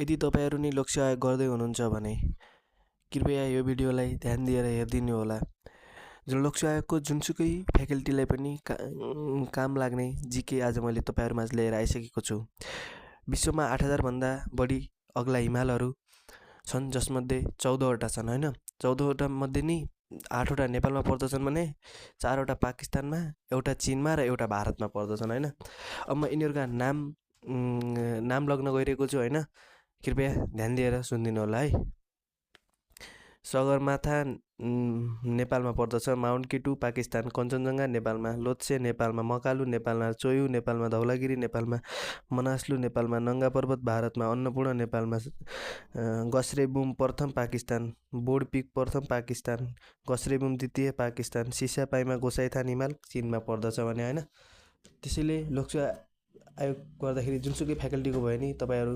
यदि तपाईहरु नै लोकसेवा आयोग गर्दै हुनुहुन्छ भने कृपया यो भिडियोलाई ध्यान दिएर हेरिदिनु होला। लोकसेवा आयोगको जुनसुकै फ्याकल्टीलाई पनि काम लाग्ने जीके आज मैले तपाईहरुमाझ लिएर आइसकेको छु। विश्वमा 8000 भन्दा बढी अग्ला हिमालहरू छन्, जसमध्ये 14 वटा छन् हैन। 14 वटा मध्ये नि 8 वटा नेपालमा पर्दछन् भने 4 वटा पाकिस्तानमा, एउटा चीनमा र एउटा भारतमा पर्दछन् हैन। अब म यिनीहरुका नाम लग्न गइरहेको छु हैन। कृपया ध्यान दिएर सुनिदिनु होला है। सगरमाथा नेपालमा पर्दछ, माउन्ट केटु पाकिस्तान, कञ्चनजङ्घा नेपालमा, लोत्से नेपालमा, मकालु नेपालमा, चोयु नेपालमा, धौलागिरी नेपालमा, मनासलु नेपालमा, नङ्गा पर्वत भारतमा, अन्नपूर्ण नेपालमा, गस्रेबुम प्रथम पाकिस्तान, बोर्ड पिक प्रथम पाकिस्तान, गस्रेबुम द्वितीय पाकिस्तान, सिसापाइमा गोसाइथान हिमाल चीनमा पर्दछ भने हैन। त्यसैले लोकसेवा आयोग गर्दाखेरि जुनसुकै फ्याकल्टीको भयो नि तपाईहरु